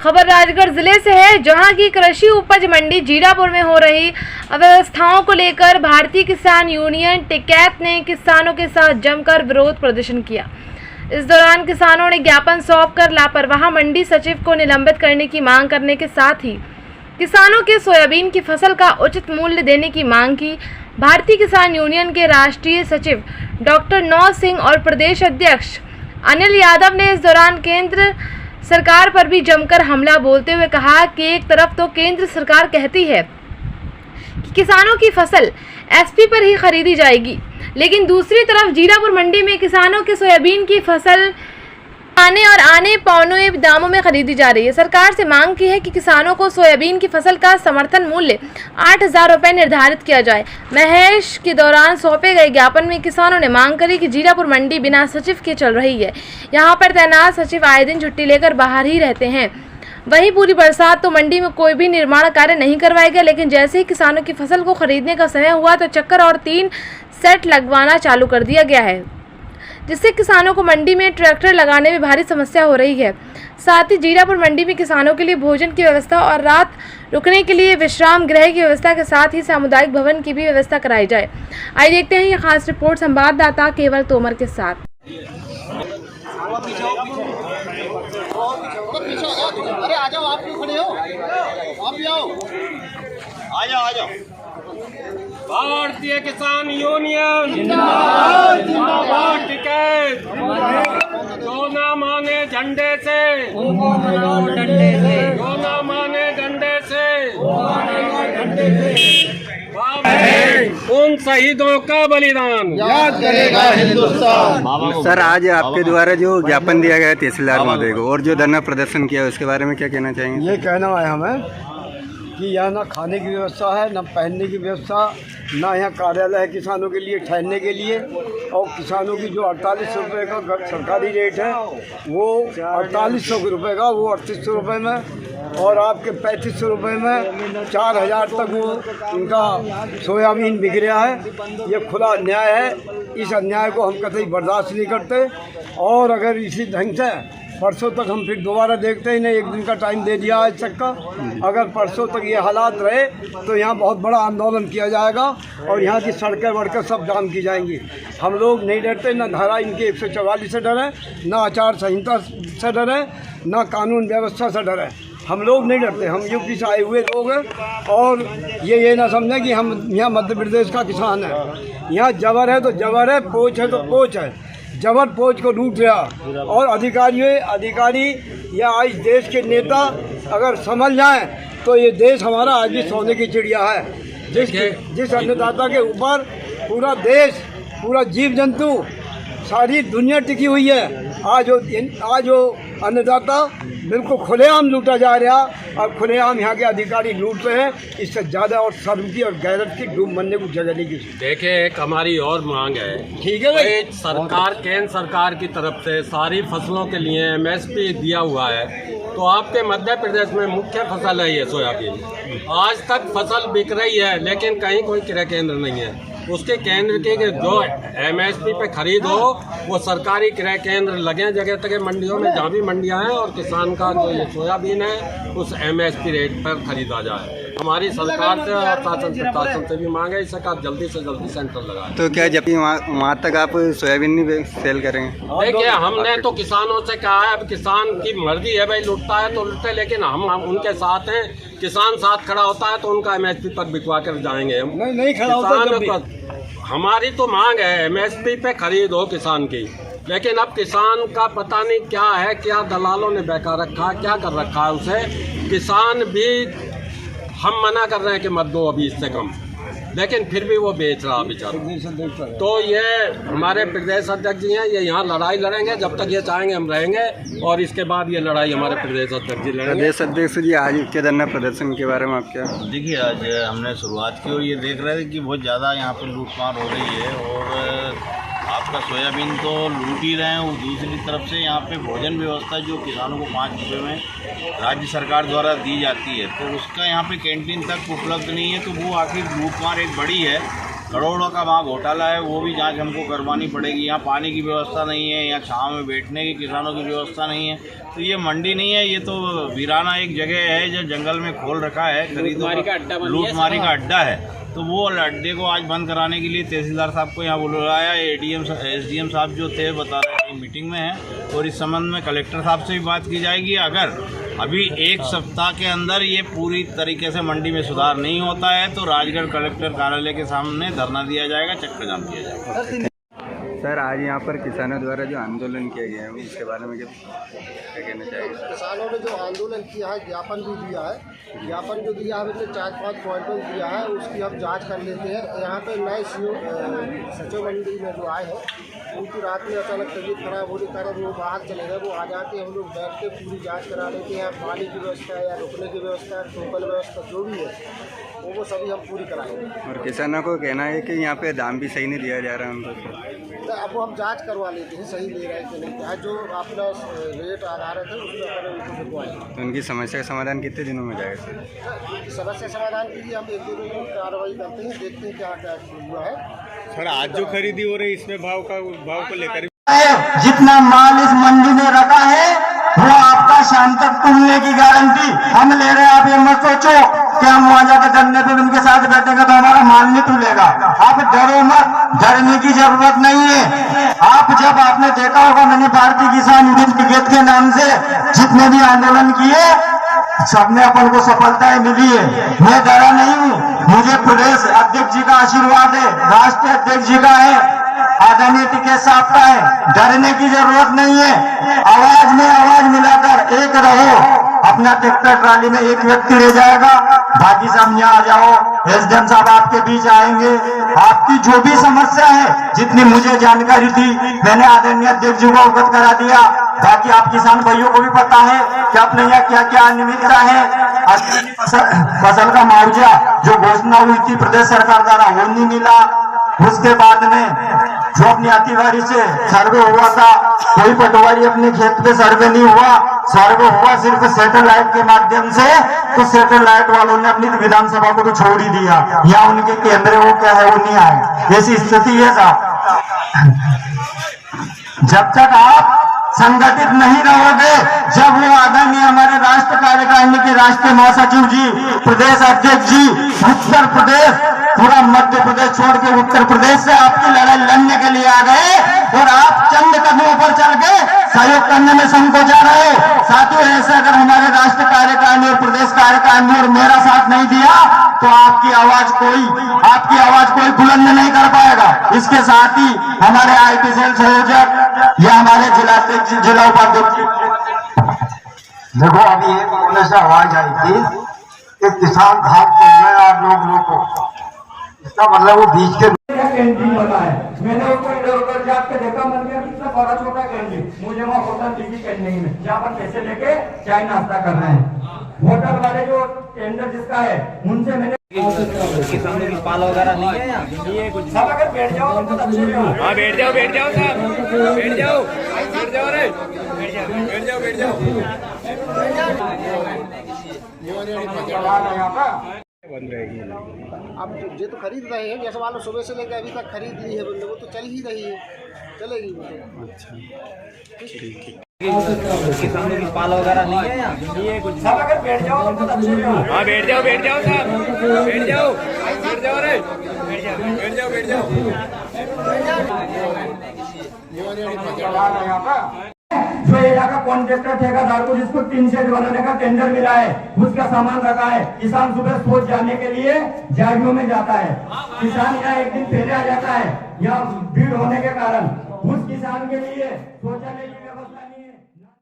खबर राजगढ़ जिले से है, जहां की कृषि उपज मंडी जीरापुर में हो रही अव्यवस्थाओं को लेकर भारतीय किसान यूनियन टिकैत ने किसानों के साथ जमकर विरोध प्रदर्शन किया। इस दौरान किसानों ने ज्ञापन सौंपकर लापरवाह मंडी सचिव को निलंबित करने की मांग करने के साथ ही किसानों के सोयाबीन की फसल का उचित मूल्य देने की मांग की। भारतीय किसान यूनियन के राष्ट्रीय सचिव डॉक्टर नौ सिंह और प्रदेश अध्यक्ष अनिल यादव ने इस दौरान केंद्र सरकार पर भी जमकर हमला बोलते हुए कहा कि एक तरफ तो केंद्र सरकार कहती है कि किसानों की फसल एसपी पर ही खरीदी जाएगी, लेकिन दूसरी तरफ जीरापुर मंडी में किसानों के सोयाबीन की फसल आने पौने दामों में खरीदी जा रही है। सरकार से मांग की है कि किसानों को सोयाबीन की फसल का समर्थन मूल्य 8,000 रुपये निर्धारित किया जाए। महेश के दौरान सौंपे गए ज्ञापन में किसानों ने मांग करी कि जीरापुर मंडी बिना सचिव के चल रही है। यहां पर तैनात सचिव आए दिन छुट्टी लेकर बाहर ही रहते हैं। वहीं पूरी बरसात तो मंडी में कोई भी निर्माण कार्य नहीं करवाया गया, लेकिन जैसे ही किसानों की फसल को खरीदने का समय हुआ तो चक्कर और 3 सेट लगवाना चालू कर दिया गया है, जिससे किसानों को मंडी में ट्रैक्टर लगाने में भारी समस्या हो रही है। साथ ही जीरापुर मंडी में किसानों के लिए भोजन की व्यवस्था और रात रुकने के लिए विश्राम गृह की व्यवस्था के साथ ही सामुदायिक भवन की भी व्यवस्था कराई जाए। आइए देखते हैं ये खास रिपोर्ट संवाददाता केवल तोमर के साथ। अरे आ जाओ, आप क्यों खड़े हो? आप भी आओ, आ जाओ आ जाओ। भारतीय किसान यूनियन जिंदाबाद जिंदाबाद। टिकैत जो ना माने झंडे से, जो ना माने डंडे से, उन शहीदों का बलिदान याद करेगा हिंदुस्तान। सर, आज आपके द्वारा जो ज्ञापन दिया गया तहसीलदार महोदय को और जो धरना प्रदर्शन किया उसके बारे में क्या कहना चाहेंगे? ये कहना है हमें कि यहाँ ना खाने की व्यवस्था है, ना पहनने की व्यवस्था, ना यहाँ कार्यालय है किसानों के लिए ठहरने के लिए। और किसानों की जो 4800 रुपये का सरकारी रेट है वो 4800 रुपये का, वो 3800 रुपये में, और आपके 3500 रुपये में 4000 तक वो उनका सोयाबीन बिक रहा है। ये खुला अन्याय है। इस अन्याय को हम कतई बर्दाश्त नहीं करते। और अगर इसी ढंग से परसों तक हम फिर दोबारा देखते ही नहीं, 1 दिन का टाइम दे दिया आज तक का। अगर परसों तक ये हालात रहे तो यहाँ बहुत बड़ा आंदोलन किया जाएगा और यहाँ की सड़कें वड़कें सब जाम की जाएंगी। हम लोग नहीं डरते, ना धारा इनके 144 से डर है, ना आचार संहिता से डर है, ना कानून व्यवस्था से डर है। हम लोग नहीं डरते। हम यूपी से आए हुए लोग हैं और ये ना समझें कि हम यहाँ मध्य प्रदेश का किसान है। यहाँ जबर है तो जबर है, पोच है तो पोच है। जबर पोच को लूट रहा। और अधिकारी या आज देश के नेता अगर समझ जाएं तो ये देश हमारा आज भी सोने की चिड़िया है। जिस अन्नदाता के ऊपर पूरा देश, पूरा जीव जंतु, सारी दुनिया टिकी हुई है, आज वो अन्नदाता बिल्कुल खुलेआम लूटा जा रहा और खुलेआम यहाँ के अधिकारी लूट रहे हैं। इससे ज़्यादा और शर्म की और गैरत की डूब मरने को जगह नहीं किसी। देखिए, एक हमारी और मांग है, ठीक है भाई, सरकार केंद्र सरकार की तरफ से सारी फसलों के लिए MSP दिया हुआ है। तो आपके मध्य प्रदेश में मुख्य फसल है ये सोयाबीन। आज तक फसल बिक रही है, लेकिन कहीं कोई क्रय केंद्र नहीं है। उसके केंद्र के जो MSP पे खरीद हो वो सरकारी क्रय केंद्र लगे जगह तक मंडियों में, जहाँ भी मंडियाँ हैं, और किसान का जो ये सोयाबीन है उस MSP रेट पर खरीदा जाए। हमारी सरकार से और शासन प्रशासन से भी मांग है इसका जल्दी से जल्दी सेंटर लगाए। तो क्या जब वहाँ तक आप सोयाबीन नहीं सेल करेंगे? देखिए, हमने तो किसानों से कहा है, अब किसान की मर्जी है भाई, लुटता है तो लुटे, लेकिन हम उनके साथ हैं। किसान साथ खड़ा होता है तो उनका MSP पर बिकवा कर जाएंगे हम। नहीं खड़ा होता। हमारी तो मांग है MSP पे खरीद हो किसान की, लेकिन अब किसान का पता नहीं क्या है, क्या दलालों ने बहका रखा है, क्या कर रखा है उसे। किसान भी हम मना कर रहे हैं कि मत दो अभी इससे कम, लेकिन फिर भी वो बेच रहा बेचारा। तो ये हमारे प्रदेश अध्यक्ष जी हैं, ये यहाँ लड़ाई लड़ेंगे जब तक ये चाहेंगे हम रहेंगे, और इसके बाद ये लड़ाई हमारे प्रदेश अध्यक्ष जी लड़ेंगे। प्रदेश अध्यक्ष जी, आज के धरना प्रदर्शन के बारे में आप क्या? देखिए, आज हमने शुरुआत की और ये देख रहे थे कि बहुत ज़्यादा यहाँ पर लूटमार हो रही है और आपका सोयाबीन तो लूट ही रहे हैं। और दूसरी तरफ से यहाँ पे भोजन व्यवस्था जो किसानों को 5 रुपये में राज्य सरकार द्वारा दी जाती है, तो उसका यहाँ पे कैंटीन तक उपलब्ध नहीं है। तो वो आखिर लूटमार एक बड़ी है करोड़ों का वहाँ घोटाला है, वो भी जांच हमको करवानी पड़ेगी। यहाँ पानी की व्यवस्था नहीं है, यहाँ छाँव में बैठने की किसानों की व्यवस्था नहीं है। तो ये मंडी नहीं है, ये तो वीराना एक जगह है जो जंगल में खोल रखा है, लूटमारी का अड्डा है। तो वो अड्डे को आज बंद कराने के लिए तहसीलदार साहब को यहाँ बुलाया। एसडीएम साहब जो थे बता रहे थे मीटिंग में हैं, और इस संबंध में कलेक्टर साहब से भी बात की जाएगी। अगर अभी एक सप्ताह के अंदर ये पूरी तरीके से मंडी में सुधार नहीं होता है तो राजगढ़ कलेक्टर कार्यालय के सामने धरना दिया जाएगा, चक्का जाम किया जाएगा। सर, आज यहाँ पर किसानों द्वारा जो आंदोलन किया गया है इसके बारे में क्या कहना चाहिए? किसानों ने जो आंदोलन किया है, ज्ञापन भी दिया है, ज्ञापन जो दिया है 4-5 पॉइंटों दिया है, उसकी हम जांच कर लेते हैं। यहाँ पे नए सचिव मंडी में जो आए हैं उनकी रात में अचानक तबीयत खराब होने के कारण वो बाहर चले गए। वो आ जाके हम लोग बैठ के पूरी जाँच करा लेते हैं। पानी की व्यवस्था है या रुकने की व्यवस्था है, टोकन व्यवस्था जो भी है वो सभी हम पूरी कराएंगे। और किसानों को कहना है कि यहाँ पे दाम भी सही नहीं दिया जा रहा है उनको। तो अब हम जांच करवा लेते हैं सही ले रहे हैं कि नहीं। आज जो अपना रेट आधारित है उसमें अपने उनको दिखवाएंगे। तो उनकी समस्या का समाधान कितने दिनों में जाएगा सर? उनकी समस्या समाधान के लिए हम 1-2 दिन में कार्रवाई करते हैं, देखते हैं क्या क्या हुआ है। सर, आज जो खरीदी हो रही इसमें भाव को लेकर जितना माल इस मंडी में रखा है वो आपका शाम तक तुलने की गारंटी हम ले रहे हैं। आप ये मत सोचो कि हम वहां जाकर धरने पे उनके साथ बैठेंगे तो हमारा माल नहीं तुलेगा। आप डरो मत, डरने की जरूरत नहीं है। आप जब आपने देखा होगा, मैंने भारतीय किसान यूनियन टिकैत के नाम से जितने भी आंदोलन किए सबने अपन को सफलताएं मिली है। मैं डरा नहीं हूँ, मुझे प्रदेश अध्यक्ष जी का आशीर्वाद है, राष्ट्रीय अध्यक्ष जी का है, आदरणीय टिकैत साहब का है। डरने की जरूरत नहीं है। आवाज में आवाज मिलाकर एक रहो। अपना ट्रैक्टर ट्राली में एक व्यक्ति रह जाएगा, बाकी सब यहाँ आ जाओ। एसडीएम साहब आपके बीच आएंगे। आपकी जो भी समस्या है, जितनी मुझे जानकारी थी मैंने आदरणीय अध्यक्ष जी को अवगत करा दिया। बाकी आप किसान भाइयों को भी पता है कि अपने यहाँ क्या क्या अनियमितता है। फसल का मुआवजा जो घोषणा हुई थी प्रदेश सरकार द्वारा वो नहीं मिला। उसके बाद में जो अपनी आतिवारी से सर्वे हुआ था, कोई पटवारी अपने खेत पे सर्वे नहीं हुआ, सर्वे हुआ सिर्फ सैटेलाइट के माध्यम से। तो सैटेलाइट वालों ने अपनी विधानसभा को तो छोड़ ही दिया, या उनके केंद्र वो क्या है वो नहीं आए। ऐसी स्थिति है साहब। जब तक आप संगठित नहीं रहोगे, जब वो आदरणीय हमारे राष्ट्र कार्यकारिणी के राष्ट्रीय महासचिव जी, प्रदेश अध्यक्ष जी, उत्तर प्रदेश पूरा मध्य प्रदेश छोड़ के उत्तर प्रदेश से आपकी लड़ाई लड़ने के लिए आ गए और आप चंद कदमों पर चल के सहयोग करने में संकोचा रहे। साथियों, ऐसे अगर हमारे राष्ट्र कार्यकारिणी और प्रदेश कार्यकारिणी और मेरा साथ नहीं दिया तो आपकी आवाज कोई बुलंद नहीं कर पाएगा। इसके साथ ही हमारे आईटी सेल संयोजक या हमारे जिलाध्यक्ष, जिला उपाध्यक्ष, देखो अभी एक कोने से आवाज आई थी कि किसान भाग के मैं आप लोग रोको। इसका मतलब वो बीच के कैंटीन बना है। मैंने उसको इधर उधर जाके देखा, मन में कितना बड़ा छोटा कैंटीन, मुझे वहाँ होटल दिखी कैंटीन में, जहाँ पर पैसे लेके चाय नाश्ता कर रहे हैं। होटल वाले जो टेंडर जिसका है उनसे मैंने किसानों की पाल वगैरह नहीं है यहाँ। ये कुछ सब अगर बैठ जाओ तो बैठ जाओ बैठ जाओ साहब, बैठ जाओ रे, बैठ जाओ। बंद रहेगी। अब ये तो खरीद रहे हैं, जैसे मान लो सुबह से लेकर अभी तक खरीद ली है बंदे, वो तो चल ही रही है, चलेगी वो तो। अच्छा, ठीक है। किसानों की पाल वगैरह नहीं है यहाँ। ये कुछ सब अगर बैठ जाओ तो बैठ जाओ साहब, बैठ जाओ रे, बैठ जाओ। जो एरिया का कॉन्ट्रैक्टर ठेकेदार को जिसको 3 शेड बनाने का टेंडर मिला है, उसका सामान रखा है। किसान सुबह सोच जाने के लिए झाड़ियों में जाता है। किसान यहाँ एक दिन पहले आ जाता है, यहाँ भीड़ होने के कारण उस किसान के लिए शौचालय की व्यवस्था नहीं है।